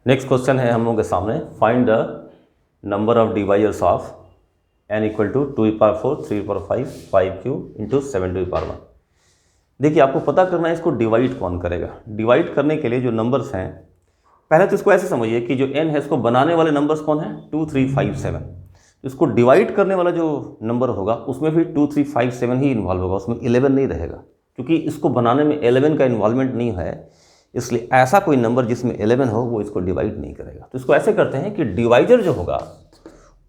Next question है हम लोगों के सामने, find the number of divisors of n equal to 2^4, 3^5, 5³ into 7^1। देखिए आपको पता करना है इसको डिवाइड कौन करेगा। डिवाइड करने के लिए जो नंबर्स हैं, पहले तो इसको ऐसे समझिए कि जो n है इसको बनाने वाले नंबर्स कौन है, 2, 3, 5, 7। इसको डिवाइड करने वाला जो नंबर होगा उसमें भी 2, 3, 5, 7 ही इन्वॉल्व होगा, उसमें 11 नहीं रहेगा, क्योंकि इसको बनाने में 11 का इन्वॉल्वमेंट नहीं है। इसलिए ऐसा कोई नंबर जिसमें 11 हो वो इसको डिवाइड नहीं करेगा। तो इसको ऐसे करते हैं कि डिवाइजर जो होगा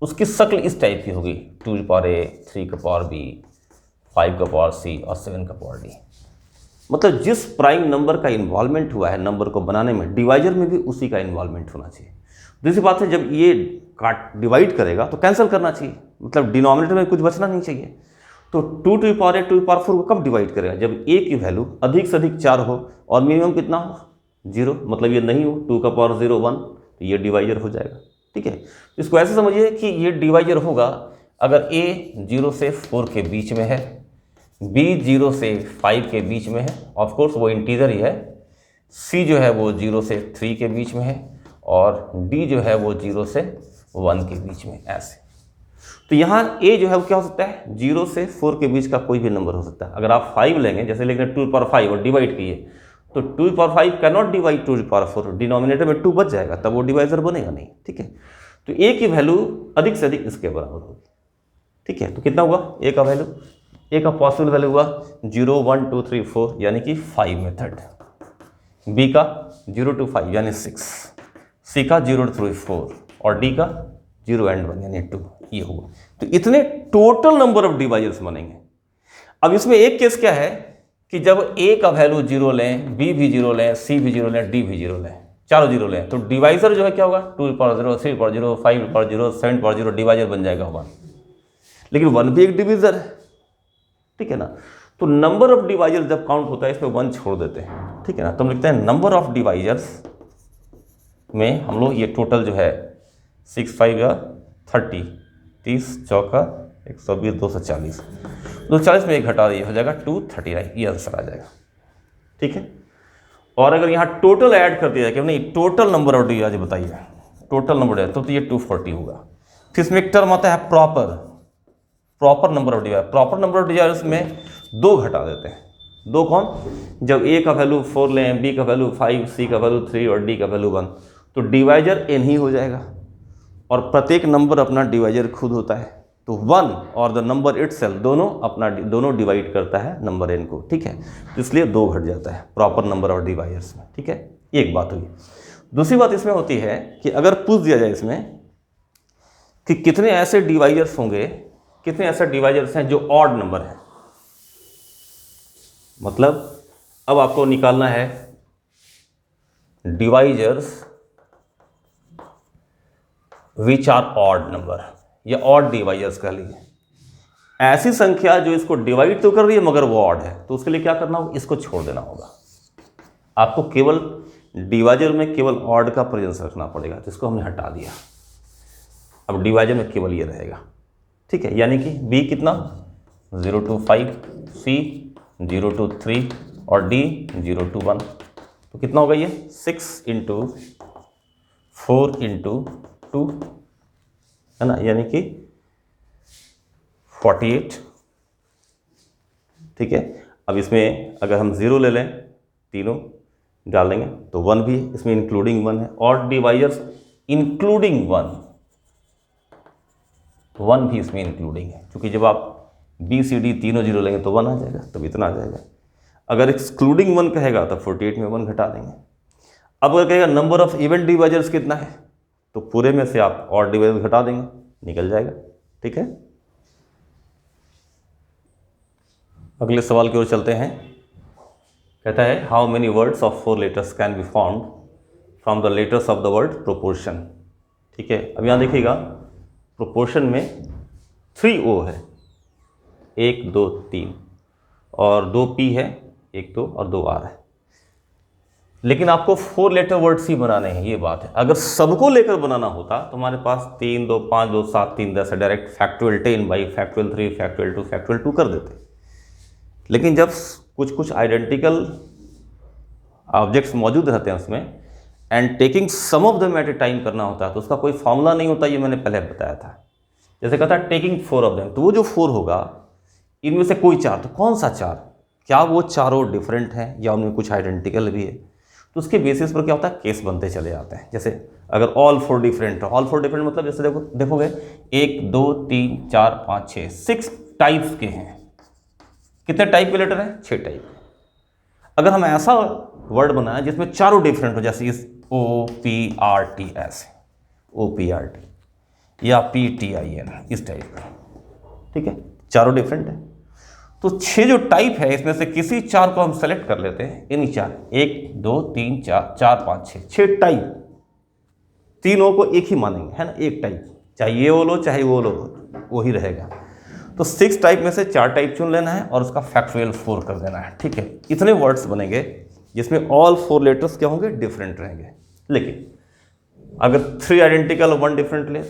उसकी शक्ल इस टाइप की होगी, 2^a, 3^b, 5^c और 7^d। मतलब जिस प्राइम नंबर का इन्वॉल्वमेंट हुआ है नंबर को बनाने में, डिवाइजर में भी उसी का इन्वॉल्वमेंट होना चाहिए। दूसरी बात है, जब ये डिवाइड करेगा तो कैंसिल करना चाहिए, मतलब डिनोमिनेटर में कुछ बचना नहीं चाहिए। तो 2^a, 2^4 को कब डिवाइड करेगा, जब a की वैल्यू अधिक से अधिक 4 हो और मिनिमम कितना हो, 0, मतलब ये नहीं हो 2^0, 1, तो ये डिवाइजर हो जाएगा। ठीक है, इसको ऐसे समझिए कि ये डिवाइजर होगा अगर a 0 से 4 के बीच में है, b 0 से 5 के बीच में है, ऑफकोर्स वो इंटीजर ही है, c जो है वो 0 से 3 के बीच में है, और d जो है वो 0 से 1 के बीच में, ऐसे। तो यहाँ a जो है वो क्या हो सकता है, 0 से 4 के बीच का कोई भी नंबर हो सकता है। अगर आप 5 लेंगे, जैसे लेंगे 2^5 और डिवाइड किए, तो 2^5 कैन नॉट डिवाइड 2^4, डिनोमिनेटर में 2 बच जाएगा, तब वो डिवाइजर बनेगा नहीं। ठीक है, तो a की वैल्यू अधिक से अधिक इसके बराबर होगी। ठीक है, तो कितना हुआ a का वैल्यू, a का पॉसिबल वैल्यू हुआ 0, 1, 2, 3, 4 यानी कि 5 मेथड, b का 0 to 5 यानी 6, c का 0 to 4 और d का 0 and 1 यानी 2, ये हुआ। तो इतने टोटल नंबर ऑफ डिवाइजर्स बनेंगे। अब इसमें एक केस क्या है कि जब a का वैल्यू 0 लें, b भी 0 लें, c भी 0 लें, d भी 0 लें, चारों 0 लें, तो डिवाइजर जो है क्या होगा, 2^0, 3^0, 5^0, 7^0, डिवाइजर बन जाएगा 1। लेकिन 1 भी एक डिविजर है, ठीक है ना। तो नंबर ऑफ डिवाइजर जब काउंट होता है इसमें 1 छोड़ देते हैं, ठीक है ना। तो हम लिखते हैं नंबर ऑफ डिवाइजर्स में हम लोग ये टोटल जो है 6, 5 या 30, 30 चौका 120, 240, 240 में एक घटा दिया हो जाएगा 239, ये आंसर आ जाएगा। ठीक है, और अगर यहाँ टोटल ऐड कर दिया जाए कि नहीं टोटल नंबर ऑफ डिवाइजर बताइए, टोटल नंबर है, तो ये 240 होगा। फिर इसमें एक टर्म आता है proper number of divisor. Proper number of divisors में 2 घटा देते हैं। 2 कौन, जब a का वैल्यू 4 लें, b का वैल्यू 5, c का वैल्यू 3 और d का वैल्यू 1, तो डिवाइजर n ही हो जाएगा। और प्रत्येक नंबर अपना डिवाइजर खुद होता है, तो 1 और द नंबर इटसेल्फ दोनों डिवाइड करता है नंबर n को। ठीक है, तो इसलिए 2 घट जाता है प्रॉपर नंबर ऑफ डिवाइजर्स में। ठीक है, एक बात हुई। दूसरी बात इसमें होती है कि अगर पूछ दिया जाए इसमें कि कितने ऐसे डिवाइजर्स होंगे, कितने ऐसे डिवाइजर्स हैं जो ऑड नंबर है, मतलब अब आपको निकालना है divisors which are odd number या ऑड डिवाइजर्स कह लीजिए, ऐसी संख्या जो इसको डिवाइड तो कर रही है मगर वो ऑड है। तो उसके लिए क्या करना होगा, इसको छोड़ देना होगा। आपको केवल डिवाइजर में केवल ऑड का प्रेजेंस रखना पड़ेगा, तो इसको हमने हटा दिया। अब डिवाइजर में केवल ये रहेगा। ठीक है, यानी कि b कितना 0 to 5, c 0 to 3 और d 0 to 1, तो कितना होगा ये 6 × 4 × 2 है ना, यानी कि 48। ठीक है, अब इसमें अगर हम 0 ले लें, तीनों डाल देंगे तो 1 भी इसमें इंक्लूडिंग 1 है, और डिवाइजर्स इंक्लूडिंग 1 भी इसमें इंक्लूडिंग है, क्योंकि जब आप बी सी डी तीनों 0 लेंगे तो 1 आ जाएगा, तब इतना आ जाएगा। अगर एक्सक्लूडिंग 1 कहेगा तो 48 में 1 घटा देंगे। अब अगर कहेगा नंबर ऑफ इवन डिवाइजर्स कितना है, तो पूरे में से आप और डिवाइजर घटा देंगे, निकल जाएगा। ठीक है, अगले सवाल की ओर चलते हैं। कहता है how many words of 4 letters can be formed from the letters of the word proportion. ठीक है, अब यहाँ देखिएगा प्रोपोर्शन में 3O है, 1, 2, 3 और 2 P है, 1, 2 और 2 R है। लेकिन आपको 4 लेटर वर्ड्स ही बनाने हैं, ये बात है। अगर सबको लेकर बनाना होता तो हमारे पास 3, 2, 5, 2, 7, 3, 10 है, direct factorial 10 by factorial 3, factorial 2, factorial 2 कर देते। लेकिन जब कुछ आइडेंटिकल ऑब्जेक्ट्स मौजूद रहते हैं उसमें, and taking some of them at a time करना होता है तो उसका कोई फॉर्मूला नहीं होता, ये मैंने पहले बताया था। जैसे कहता है टेकिंग 4 ऑफ देम, तो वो जो 4 होगा इनमें से कोई 4, तो कौन सा 4, क्या वो चारों डिफरेंट हैं या उनमें कुछ आइडेंटिकल भी है, तो उसके बेसिस पर क्या होता है केस बनते चले जाते हैं। जैसे अगर ऑल 4 डिफरेंट है, ऑल 4 डिफरेंट मतलब जैसे देखोगे 1 2 3 4 5 6 6 टाइप्स के हैं। कितने टाइप के लेटर हैं? 6 टाइप। अगर हम ऐसा वर्ड बनाए जिसमें चारों डिफरेंट हो, जैसे इस OPRT ऐसे OPRT या PTIN इस टाइप का, ठीक है, चारों डिफरेंट है। तो 6 जो टाइप है इसमें से किसी 4 को हम सेलेक्ट कर लेते हैं, इन्हीं 4 1 2 3 4 4 5 6 टाइप, तीनों को एक ही मानेंगे, है ना, एक टाइप, चाहे ये वो लो चाहे वो लो वही रहेगा। तो 6 टाइप में से 4 टाइप चुन लेना है और उसका फैक्टोरियल 4 कर देना है, ठीक है। इतने वर्ड्स बनेंगे जिसमें ऑल 4 लेटर्स क्या होंगे? डिफरेंट रहेंगे। लेकिन अगर 3 आइडेंटिकल और 1 डिफरेंट ले,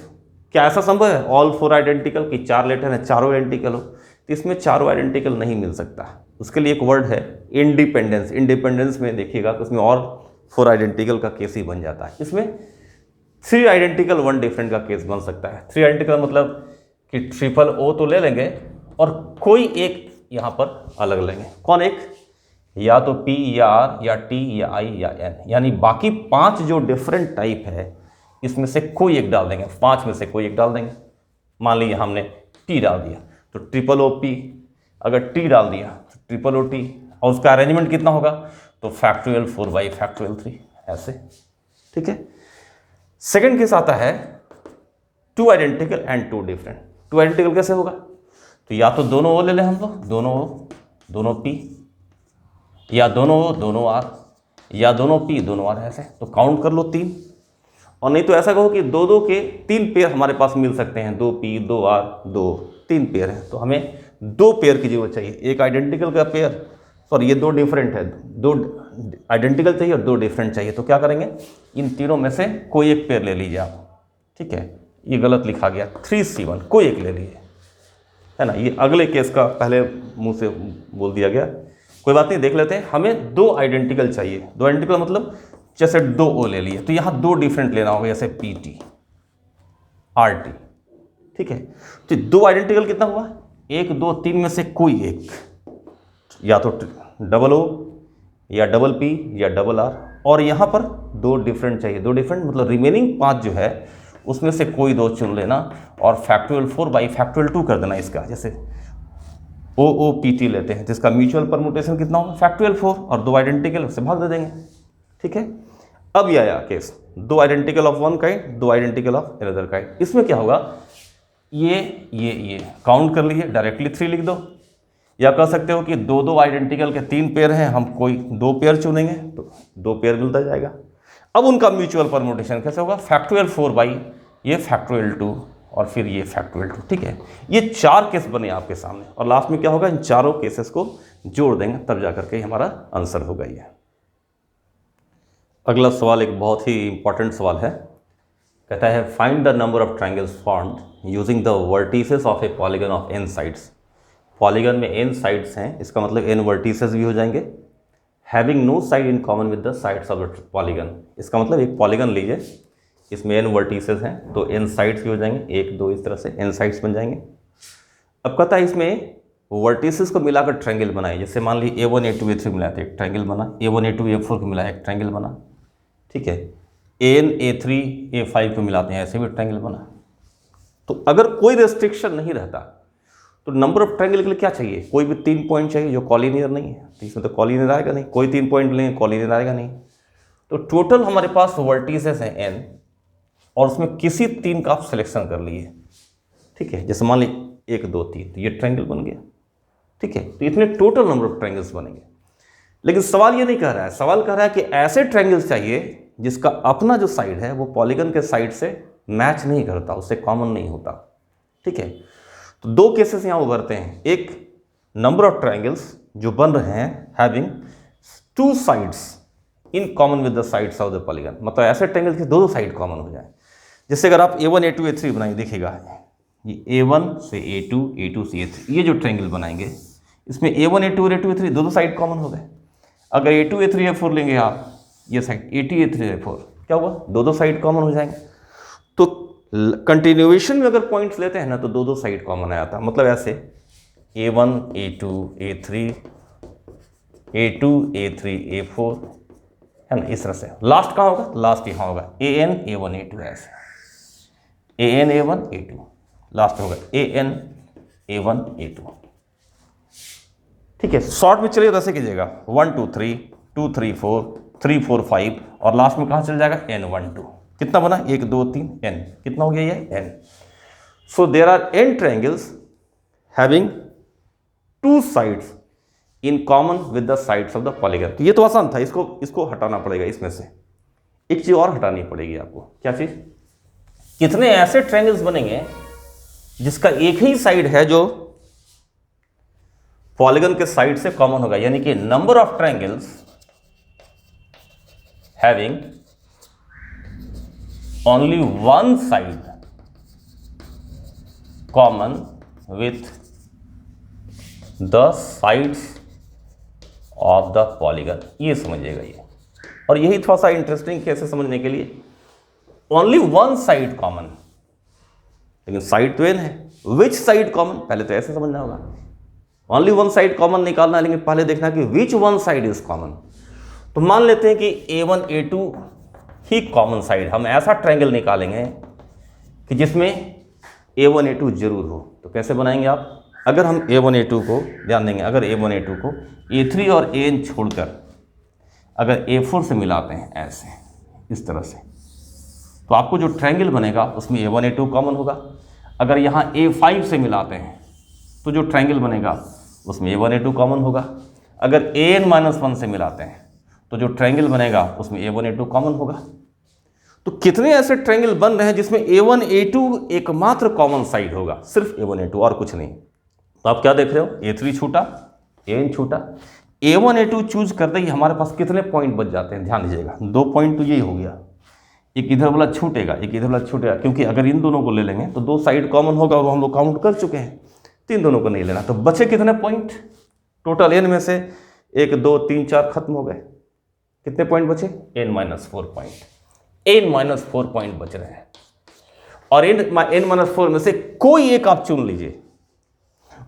क्या ऐसा संभव है ऑल 4 आइडेंटिकल की 4 लेटर हैं चारों आइडेंटिकल हो? तो इसमें चारों आइडेंटिकल नहीं मिल सकता। उसके लिए एक वर्ड है इंडिपेंडेंस। इंडिपेंडेंस में देखिएगा तो उसमें और 4 आइडेंटिकल का केस ही बन जाता है। इसमें 3 आइडेंटिकल 1 डिफरेंट का केस बन सकता है। 3 आइडेंटिकल मतलब कि ट्रिपल O तो ले लेंगे और कोई एक यहाँ पर अलग लेंगे। कौन एक? या तो P या R या T या I या N, यानी बाकी 5 जो डिफरेंट टाइप है इसमें से कोई एक डाल देंगे, 5 में से कोई एक डाल देंगे। मान लीजिए हमने T डाल दिया तो ट्रिपल OP, अगर T डाल दिया तो ट्रिपल OT, और उसका अरेंजमेंट कितना होगा? तो फैक्टोरियल 4 बाई फैक्टोरियल 3 ऐसे, ठीक है। सेकंड केस आता है 2 आइडेंटिकल एंड 2 डिफरेंट। 2 आइडेंटिकल कैसे होगा? तो या तो दोनों O ले लें हम लोग, दोनों O दोनों P, या दोनों O दोनों R, या दोनों P दोनों R, ऐसे तो काउंट कर लो 3। और नहीं तो ऐसा कहो कि 2 के 3 पेयर हमारे पास मिल सकते हैं, 2P 2R 3 पेयर हैं, तो हमें 2 पेयर की जरूरत चाहिए, एक आइडेंटिकल का पेयर, सॉरी ये 2 डिफरेंट है, 2 आइडेंटिकल चाहिए और 2 डिफरेंट चाहिए। तो क्या करेंगे? इन तीनों में से कोई एक पेयर ले लीजिए आप, ठीक है। ये गलत लिखा गया, 3C1 कोई एक ले लीजिए, है ना। ये अगले केस का पहले मुंह से बोल दिया गया, कोई बात नहीं, देख लेते हैं। हमें 2 आइडेंटिकल चाहिए। 2 आइडेंटिकल मतलब जैसे 2 O ले लिए तो यहाँ 2 डिफरेंट लेना होगा, जैसे PT RT, ठीक है। तो 2 आइडेंटिकल कितना हुआ? 1 2 3 में से कोई एक, या तो डबल O या डबल P या डबल R, और यहाँ पर 2 डिफरेंट चाहिए। 2 डिफरेंट मतलब रिमेनिंग 5 जो है उसमें से कोई 2 चुन लेना और फैक्टोरियल 4 बाई फैक्टोरियल 2 कर देना इसका। जैसे OOPT लेते हैं जिसका म्यूचुअल परमुटेशन कितना होगा? फैक्टोरियल 4, और 2 आइडेंटिकल उससे भाग दे देंगे, ठीक है। अब ये आया case 2 identical of 1 kind 2 identical of another kind. इसमें क्या होगा? ये काउंट कर लीजिए, डायरेक्टली 3 लिख दो, या कह सकते हो कि 2 आइडेंटिकल के 3 पेयर हैं, हम कोई 2 पेयर चुनेंगे तो 2 पेयर मिलता जाएगा। अब उनका म्यूचुअल परमुटेशन कैसे होगा? फैक्टोरियल 4 बाई ये फैक्टोरियल 2 और फिर ये फैक्टोरियल 2, ठीक है। ये 4 केस बने आपके सामने, और लास्ट में क्या होगा? इन चारों केसेस को जोड़ देंगे, तब जाकर के हमारा आंसर होगा ये। अगला सवाल एक बहुत ही इंपॉर्टेंट सवाल है, कहता है find the number of triangles formed using the vertices of a polygon of n sides. Polygon में n साइड्स हैं, इसका मतलब n वर्टिसेस भी हो जाएंगे। Having no side in common with the sides of the polygon, इसका मतलब एक पॉलीगन लीजिए, इसमें n वर्टिसेस हैं तो n साइड्स भी हो जाएंगे, 1 2 इस तरह से n साइड्स बन जाएंगे। अब कहता है इसमें वर्टिसेस को मिलाकर ट्रायंगल बनाए। जैसे मान ली A1 A2 A3 मिलाए तो एक ट्रायंगल बना, A1 A2 A4 को मिलाया एक ट्रायंगल बना, ठीक है। AN A3 A5 को मिलाते हैं, ऐसे भी ट्रायंगल बना। तो अगर कोई रेस्ट्रिक्शन नहीं रहता तो नंबर ऑफ ट्रायंगल के लिए क्या चाहिए? कोई भी 3 पॉइंट चाहिए जो कॉलिनियर नहीं है, तो इसमें तो कॉलिनियर आएगा नहीं। कोई 3 पॉइंट लेंगे, कॉलिनियर आएगा नहीं। तो टोटल हमारे पास वर्टिसेस हैं n, और उसमें किसी 3 का आप सिलेक्शन कर लिए, ठीक है। जैसे मान ली 1 2 3, तो ये ट्रायंगल बन गया, ठीक है। तो इतने टोटल नंबर ऑफ ट्रायंगल्स बनेंगे। लेकिन सवाल ये नहीं कह रहा है, सवाल कह रहा है कि ऐसे ट्रायंगल्स चाहिए जिसका अपना जो साइड है वो पॉलीगन के साइड से मैच नहीं करता, उससे कॉमन नहीं होता, ठीक है। तो 2 केसेस यहाँ उभरते हैं। एक, नंबर ऑफ ट्रायंगल्स जो बन रहे हैं having 2 sides in common with the sides of the polygon, मतलब ऐसे ट्रायंगल के 2 साइड कॉमन हो जाए। जैसे अगर आप A1 A2 A3 बनाइए, देखिएगा ये A1 से A2 A2 से A3, ये जो ट्रायंगल बनाएंगे इसमें A1 A2 A2 A3 2 side common हो गए। अगर A2 A3 A4 लेंगे आप ये साइड A2 A3 A4 क्या हुआ, दो साइड कॉमन हो जाएंगे। तो कंटिन्यूएशन में अगर पॉइंट्स लेते हैं ना तो दो साइड कॉमन आ जाता है, मतलब ऐसे A1 A2 A3 A2 A3 A4 है ना, इस तरह से। लास्ट कहाँ होगा, लास्ट यहाँ होगा AN A1 A2 ऐसे, AN A1 A2 लास्ट होगा AN A1 A2। ठीक है, शॉर्ट में चलिए ऐसे कीजिएगा 1 2 3 2 3 4 3 4 5 और लास्ट में कहाँ चल जाएगा N 1 2। कितना बना 1 2 3 N, कितना हो गया ये N। So there are N triangles having two sides in common with the sides of the polygon. तो ये तो आसान था, इसको हटाना पड़ेगा, इसमें से एक चीज और हटानी पड़ेगी आपको। क्या चीज, कितने ऐसे ट्रायंगल्स बनेंगे जिसका एक ही साइड है जो पॉलीगन के साइड से कॉमन होगा, यानी कि number of triangles having only one side common with the sides of the polygon. ये समझिएगा ये, और यही थोड़ा सा इंटरेस्टिंग कैसे समझने के लिए, ओनली वन साइड कॉमन, लेकिन साइड तो एन है, विच साइड कॉमन, पहले तो ऐसे समझना होगा। ओनली वन साइड कॉमन निकालना है, लेकिन पहले देखना कि which one side is common. तो मान लेते हैं कि A1 A2 ही कॉमन साइड, हम ऐसा ट्रायंगल निकालेंगे कि जिसमें A1 A2 जरूर हो। तो कैसे बनाएंगे आप, अगर हम A1 A2 को ध्यान देंगे, अगर A1 A2 को A3 और AN छोड़कर अगर A4 से मिलाते हैं ऐसे इस तरह से, तो आपको जो ट्रायंगल बनेगा उसमें A1 A2 कॉमन होगा। अगर यहाँ A5 से मिलाते हैं तो जो ट्रायंगल बनेगा उसमें A1 A2 कॉमन होगा। अगर AN-1 से मिलाते हैं तो जो ट्रायंगल बनेगा उसमें A1 A2 कॉमन होगा। तो कितने ऐसे ट्रायंगल बन रहे हैं जिसमें A1 A2 एकमात्र कॉमन साइड होगा, सिर्फ A1 A2 और कुछ नहीं। तो आप क्या देख रहे हो, A3 छूटा, AN छूटा, A1 A2 चूज करते ही हमारे पास कितने पॉइंट बच जाते हैं, ध्यान दीजिएगा। 2 पॉइंट तो यही हो गया, एक इधर वाला छूटेगा, एक इधर वाला छूटेगा, क्योंकि अगर इन दोनों को ले लेंगे तो 2 साइड कॉमन होगा और हम लोग काउंट कर चुके हैं, 3 दोनों को नहीं लेना। तो बचे कितने पॉइंट, टोटल N में से 1 2 3 4 खत्म हो गए, कितने पॉइंट बचे, N-4 पॉइंट, N-4 पॉइंट बच रहे हैं। और N-4 में से कोई एक आप चुन लीजिए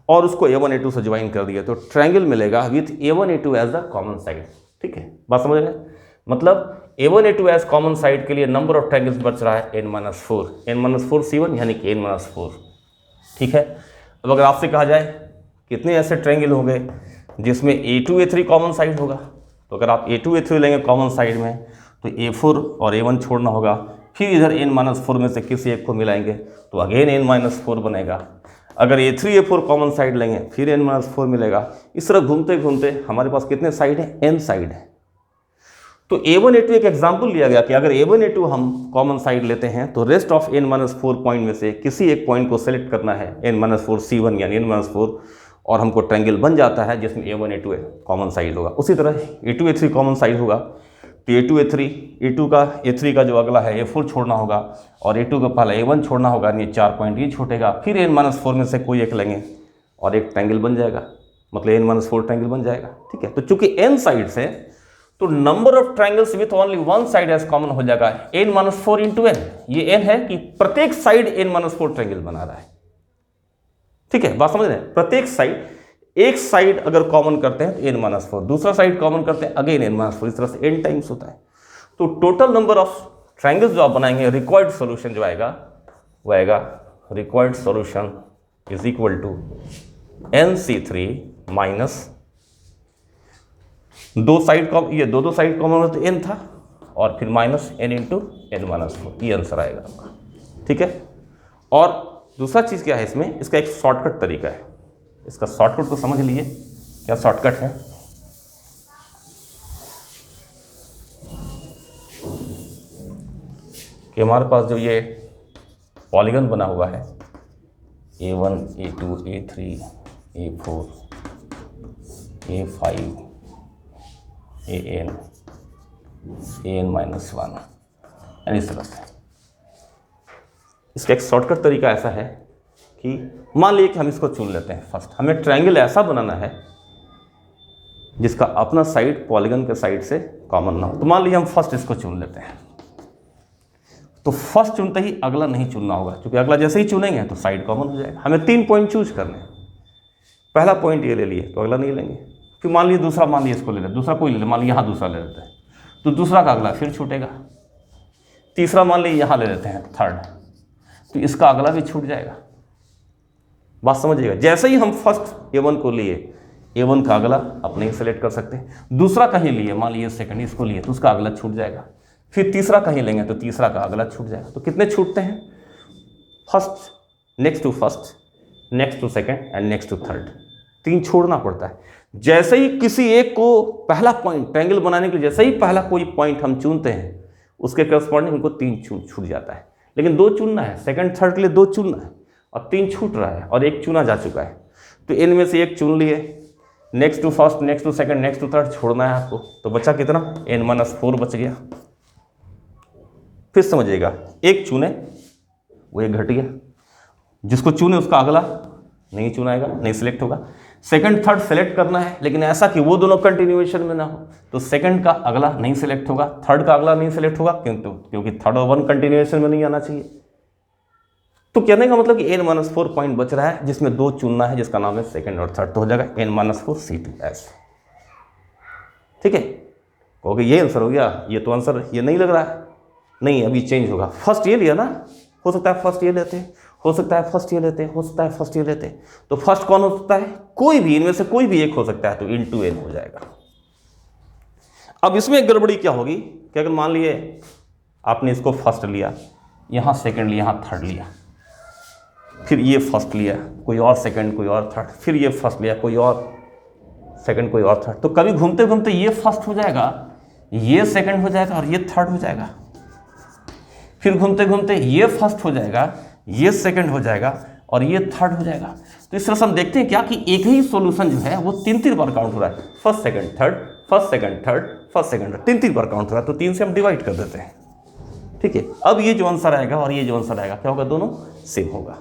और उसको A1 A2 से ज्वाइन कर दिया तो ट्रायंगल मिलेगा with A1 A2 as the common side. ठीक है, बात समझ रहे हैं, मतलब A1 A2 as common side के लिए नंबर ऑफ ट्रायंगल्स बच रहा है N-4, N-4 C1 यानी कि N-4। ठीक है, अब अगर आपसे कहा जाए कितने ऐसे ट्रायंगल होंगे जिसमें A2 A3 कॉमन साइड होगा, तो अगर आप A2 A3 लेंगे कॉमन साइड में तो A4 और A1 छोड़ना होगा, फिर इधर N-4 में से किसी एक को मिलाएंगे तो अगेन N-4 बनेगा। अगर A3 A4 कॉमन साइड लेंगे फिर N-4 मिलेगा। इस तरह घूमते घूमते हमारे पास कितने साइड हैं, N साइड है। तो A1 A2 एक एग्जाम्पल लिया गया कि अगर A1 A2 हम कॉमन साइड लेते हैं तो रेस्ट ऑफ N-4 पॉइंट में से किसी एक पॉइंट को सेलेक्ट करना है, N-4 C1 यानी N-4, और हमको ट्रायंगल बन जाता है जिसमें A1 A2 कॉमन साइड होगा। उसी तरह A2 A3 कॉमन साइड होगा तो A2 A3 A3 का जो अगला है A4 छोड़ना होगा और A2 का पहला A1 छोड़ना होगा, यानी 4 पॉइंट ये छूटेगा, फिर N-4 में से कोई एक लेंगे और एक ट्रायंगल बन जाएगा, मतलब N-4 ट्रायंगल बन जाएगा। ठीक है, तो चूंकि N साइड से तो number of triangles with only one side as common हो जाएगा N-4 इंटू N। ये N है कि प्रत्येक साइड N-4 ट्रायंगल बना रहा है। ठीक है, बात समझ रहे हैं, प्रत्येक साइड, एक साइड अगर कॉमन करते हैं तो N-4, दूसरा साइड कॉमन करते हैं अगेन N-4, इस तरह से N टाइम्स होता है। तो टोटल नंबर ऑफ ट्रायंगल्स जो आप बनाएंगे, रिक्वायर्ड सॉल्यूशन जो आएगा वो आएगा, required solution is equal to NC3 minus 2 side common, ये दो साइड कॉमन हो तो N था, और फिर माइनस N इंटू N-4, ये आंसर आएगा आपका। ठीक है, और दूसरा चीज़ क्या है इसमें, इसका एक शॉर्टकट तरीका है, इसका शॉर्टकट तो समझ लीजिए। क्या शॉर्टकट है, कि हमारे पास जो ये पॉलीगन बना हुआ है A1 A2 A3 A4 A5 AN-1, यानी इस तरह से। इसका एक शॉर्टकट तरीका ऐसा है कि मान लीजिए कि हम इसको चुन लेते हैं। फर्स्ट हमें ट्रायंगल ऐसा बनाना है जिसका अपना साइड पॉलीगन के साइड से कॉमन ना हो। तो मान लीजिए हम फर्स्ट इसको चुन लेते हैं, तो फर्स्ट चुनते ही अगला नहीं चुनना होगा, क्योंकि अगला जैसे ही चुनेंगे तो साइड कॉमन हो जाएगा। हमें 3 पॉइंट चूज करने हैं, पहला पॉइंट ये ले लिए तो अगला नहीं लेंगे। फिर मान लीजिए दूसरा, मान लीजिए इसको ले लेते, दूसरा कोई ले ले, मान लीजिए यहाँ दूसरा ले लेते हैं, तो दूसरा का अगला फिर छूटेगा। तीसरा मान लीजिए यहाँ ले लेते हैं थर्ड, तो इसका अगला भी छूट जाएगा। बात समझिएगा, जैसे ही हम फर्स्ट A1 को लिए, A1 का अगला अपने ही सेलेक्ट कर सकते हैं। दूसरा कहीं लिए, मान लीजिए सेकंड इसको लिए, तो उसका अगला छूट जाएगा। फिर तीसरा कहीं लेंगे तो तीसरा का अगला छूट जाएगा। तो कितने छूटते हैं? First, next to first, next to second and next to third, 3 छोड़ना पड़ता है। जैसे ही किसी एक को पहला पॉइंट ट्रायंगल बनाने के लिए जैसे ही पहला कोई पॉइंट हम चुनते हैं, उसके करस्पॉन्डिंग हमको 3 छूट जाता है। लेकिन 2 चुनना है, सेकंड थर्ड के लिए 2 चुनना है, और 3 छूट रहा है और 1 चुना जा चुका है। तो इनमें से 1 चुन लिए, next to first, next to second, next to third छोड़ना है आपको। तो बचा कितना? n-4 बच गया। फिर समझिएगा, 1 चुने वो 1 घट गया, जिसको चुने उसका अगला नहीं चुनाएगा, नहीं सिलेक्ट होगा। सेकंड थर्ड सेलेक्ट करना है, लेकिन ऐसा कि वो दोनों कंटिन्यूएशन में ना हो, तो सेकंड का अगला नहीं सिलेक्ट होगा, थर्ड का अगला नहीं सिलेक्ट होगा, क्योंकि थर्ड और 1 कंटिन्यूएशन में नहीं आना चाहिए। तो कहने का मतलब कि n-4 पॉइंट बच रहा है, जिसमें 2 चुनना है, जिसका नाम है सेकंड और थर्ड। तो हो जाएगा n-4 C2S। ठीक है, कहोगे ये आंसर हो गया, ये तो आंसर ये नहीं लग रहा है। नहीं, अभी चेंज होगा। फर्स्ट ये लिया ना, हो सकता है फर्स्ट ये लेते हैं, हो सकता है फर्स्ट ये लेते हैं, हो सकता है फर्स्ट ये लेते हैं। तो फर्स्ट कौन हो सकता है? कोई भी, इनमें से कोई भी एक हो सकता है, तो into n हो जाएगा। अब इसमें गड़बड़ी क्या होगी कि अगर मान लिए आपने इसको फर्स्ट लिया, यहाँ सेकंड लिया, यहाँ थर्ड लिया, फिर ये फर्स्ट लिया, कोई और सेकंड, कोई और थर्ड, फिर ये फर्स्ट लिया, कोई और सेकंड, कोई और थर्ड, तो कभी घूमते घूमते ये फर्स्ट हो जाएगा, ये सेकंड हो जाएगा और ये थर्ड हो जाएगा। फिर घूमते घूमते ये फर्स्ट हो जाएगा, ये सेकंड हो जाएगा और ये थर्ड हो जाएगा। तो इस तरह से हम देखते हैं क्या कि एक ही सॉल्यूशन जो है वो 3 बार काउंट हो रहा है। First second third, first second third, first second third, 3 बार काउंट हो रहा है। तो 3 से हम डिवाइड कर देते हैं। ठीक है, अब ये जो आंसर आएगा और ये जो आंसर आएगा क्या होगा? दोनों सेम होगा।